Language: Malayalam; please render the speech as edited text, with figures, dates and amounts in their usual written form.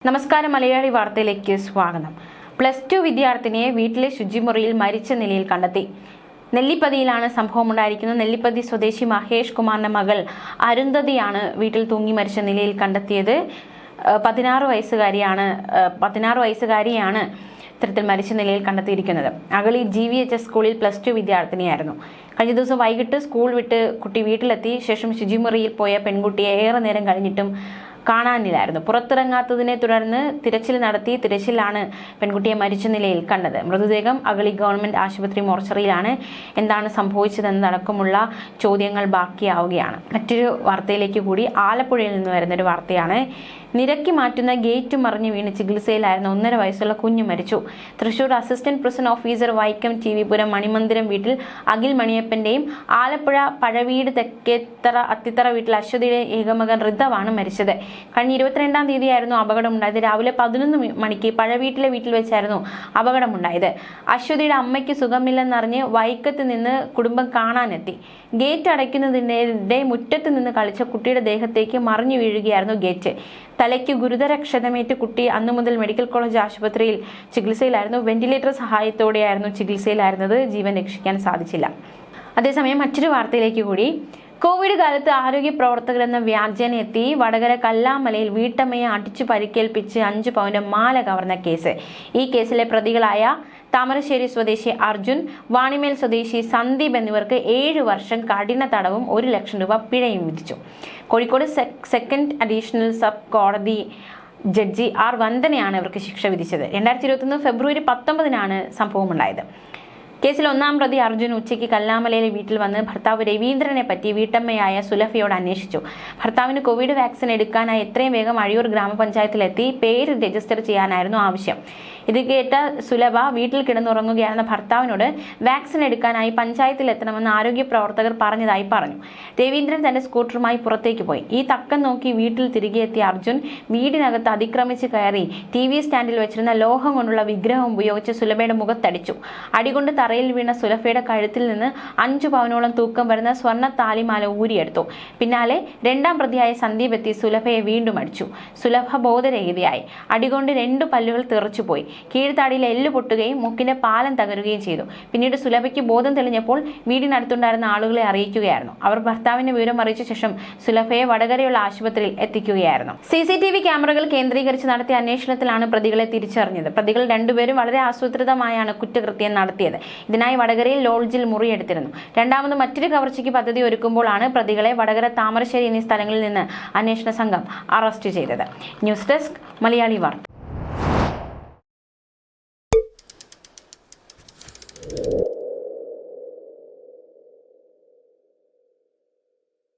നമസ്കാരം മലയാളി വാർത്തയിലേക്ക് സ്വാഗതം. +2 വിദ്യാർത്ഥിനിയെ വീട്ടിലെ ശുചിമുറിയിൽ മരിച്ച നിലയിൽ കണ്ടെത്തി. നെല്ലിപ്പതിയിലാണ് സംഭവമുണ്ടായിരിക്കുന്നത്. നെല്ലിപ്പതി സ്വദേശി മഹേഷ് കുമാറിന്റെ മകൾ അരുന്ധതിയാണ് വീട്ടിൽ തൂങ്ങി മരിച്ച നിലയിൽ കണ്ടെത്തിയത്. 16 വയസ്സുകാരിയാണ് ഇത്തരത്തിൽ മരിച്ച നിലയിൽ കണ്ടെത്തിയിരിക്കുന്നത്. അഗളി GVHS സ്കൂളിൽ +2 വിദ്യാർത്ഥിനിയായിരുന്നു. കഴിഞ്ഞ ദിവസം വൈകിട്ട് സ്കൂൾ വിട്ട് കുട്ടി വീട്ടിലെത്തി ശേഷം ശുചിമുറിയിൽ പോയ പെൺകുട്ടിയെ ഏറെ നേരം കഴിഞ്ഞിട്ടും കാണാനില്ലായിരുന്നു. പുറത്തിറങ്ങാത്തതിനെ തുടർന്ന് തിരച്ചിലാണ് പെൺകുട്ടിയെ മരിച്ച നിലയിൽ കണ്ടത്. മൃതദേഹം അഗളി ഗവൺമെന്റ് ആശുപത്രി മോർച്ചറിയിലാണ്. എന്താണ് സംഭവിച്ചതെന്നതടക്കമുള്ള ചോദ്യങ്ങൾ ബാക്കിയാവുകയാണ്. മറ്റൊരു വാർത്തയിലേക്ക് കൂടി ആലപ്പുഴയിൽ നിന്ന് വരുന്നൊരു വാർത്തയാണ്. നിരക്കി മാറ്റുന്ന ഗേറ്റ് മറിഞ്ഞു വീണ് ചികിത്സയിലായിരുന്ന 1.5 വയസ്സുള്ള കുഞ്ഞു മരിച്ചു. Thrissur assistant prison officer Vaikom TV-പുരം മണിമന്ദിരം വീട്ടിൽ അഖിൽ മണിയപ്പന്റെയും ആലപ്പുഴ പഴവീട് തെക്കേത്തറ അത്തിത്തറ വീട്ടിൽ അശ്വതിയുടെ ഏകമകൻ ഋതവാണ് മരിച്ചത്. കഴിഞ്ഞ 22-ാം തീയതിയായിരുന്നു അപകടമുണ്ടായത്. രാവിലെ 11 മണിക്ക് പഴവീട്ടിലെ വീട്ടിൽ വെച്ചായിരുന്നു അപകടമുണ്ടായത്. അശ്വതിയുടെ അമ്മയ്ക്ക് സുഖമില്ലെന്നറിഞ്ഞ് വൈക്കത്ത് നിന്ന് കുടുംബം കാണാനെത്തി. ഗേറ്റ് അടയ്ക്കുന്നതിനിടെ മുറ്റത്ത് നിന്ന് കളിച്ച കുട്ടിയുടെ ദേഹത്തേക്ക് മറിഞ്ഞു വീഴുകയായിരുന്നു ഗേറ്റ്. തലയ്ക്ക് ഗുരുതര ക്ഷതമേറ്റ് കുട്ടി അന്നു മുതൽ മെഡിക്കൽ കോളേജ് ആശുപത്രിയിൽ ചികിത്സയിലായിരുന്നു. വെന്റിലേറ്റർ സഹായത്തോടെയായിരുന്നു ചികിത്സയിലായിരുന്നത്. ജീവൻ രക്ഷിക്കാൻ സാധിച്ചില്ല. അതേസമയം മറ്റൊരു വാർത്തയിലേക്ക് കൂടി. കോവിഡ് കാലത്ത് ആരോഗ്യ പ്രവർത്തകരെന്ന വ്യാജേന എത്തി വടകര കല്ലാമലയിൽ വീട്ടമ്മയെ അടിച്ചു പരിക്കേൽപ്പിച്ച് 5 പവന്റെ മാല കവർന്ന കേസ്. ഈ കേസിലെ പ്രതികളായ താമരശ്ശേരി സ്വദേശി അർജുൻ, വാണിമേൽ സ്വദേശി സന്ദീപ് എന്നിവർക്ക് 7 വർഷം കഠിന തടവും 1 ലക്ഷം രൂപ പിഴയും വിധിച്ചു. കോഴിക്കോട് സെക്കൻഡ് അഡീഷണൽ സബ് കോടതി ജഡ്ജി R. വന്ദനയാണ് ഇവർക്ക് ശിക്ഷ വിധിച്ചത്. 2021 ഫെബ്രുവരി 19-നാണ് സംഭവമുണ്ടായത്. കേസിൽ 1-ാം പ്രതി അർജുൻ ഉച്ചയ്ക്ക് കല്ലാമലയിലെ വീട്ടിൽ വന്ന് ഭർത്താവ് രവീന്ദ്രനെ പറ്റി വീട്ടമ്മയായ സുലഭയോട് അന്വേഷിച്ചു. ഭർത്താവിന് കോവിഡ് വാക്സിൻ എടുക്കാനായി എത്രയും വേഗം അഴിയൂർ ഗ്രാമപഞ്ചായത്തിലെത്തി പേര് രജിസ്റ്റർ ചെയ്യാനായിരുന്നു ആവശ്യം. ഇത് കേട്ട സുലഭ വീട്ടിൽ കിടന്നുറങ്ങുകയായിരുന്ന ഭർത്താവിനോട് വാക്സിൻ എടുക്കാനായി പഞ്ചായത്തിൽ എത്തണമെന്ന് ആരോഗ്യ പ്രവർത്തകർ പറഞ്ഞതായി പറഞ്ഞു. രവീന്ദ്രൻ തന്റെ സ്കൂട്ടറുമായി പുറത്തേക്ക് പോയി. ഈ തക്കം നോക്കി വീട്ടിൽ തിരികെ എത്തിയ അർജുൻ വീടിനകത്ത് അതിക്രമിച്ച് കയറി TV സ്റ്റാൻഡിൽ വെച്ചിരുന്ന ലോഹം കൊണ്ടുള്ള വിഗ്രഹം ഉപയോഗിച്ച് സുലഭയുടെ മുഖത്തടിച്ചു. അടികൊണ്ട് തറയിൽ വീണ സുലഭയുടെ കഴുത്തിൽ നിന്ന് 5 പവനോളം തൂക്കം വരുന്ന സ്വർണ്ണ താലിമാല ഊരിയെടുത്തു. പിന്നാലെ 2-ാം പ്രതിയായ സന്ദീപ് എത്തി സുലഭയെ വീണ്ടും അടിച്ചു. സുലഭ ബോധരഹിതയായി. അടികൊണ്ട് 2 പല്ലുകൾ തെറിച്ചുപോയി. കീഴ്ത്താടിയിലെ എല്ല് പൊട്ടുകയും മുക്കിന്റെ പാലം തകരുകയും ചെയ്തു. പിന്നീട് സുലഭയ്ക്ക് ബോധം തെളിഞ്ഞപ്പോൾ വീടിനടുത്തുണ്ടായിരുന്ന ആളുകളെ അറിയിക്കുകയായിരുന്നു. അവർ ഭർത്താവിന്റെ വിവരം അറിയിച്ച ശേഷം സുലഭയെ വടകരയുള്ള ആശുപത്രിയിൽ എത്തിക്കുകയായിരുന്നു. CCTV ക്യാമറകൾ കേന്ദ്രീകരിച്ച് നടത്തിയ അന്വേഷണത്തിലാണ് പ്രതികളെ തിരിച്ചറിഞ്ഞത്. പ്രതികൾ 2 പേരും വളരെ ആസൂത്രിതമായാണ് കുറ്റകൃത്യം നടത്തിയത്. ഇതിനായി വടകരയിൽ ലോഡ്ജിൽ മുറിയെടുത്തിരുന്നു. രണ്ടാമത് മറ്റൊരു കവർച്ചയ്ക്ക് പദ്ധതി ഒരുക്കുമ്പോഴാണ് പ്രതികളെ വടകര, താമരശ്ശേരി എന്നീ സ്ഥലങ്ങളിൽ നിന്ന് അന്വേഷണ സംഘം അറസ്റ്റ് ചെയ്തത്. ന്യൂസ് ഡെസ്ക് മലയാളി വാർത്ത.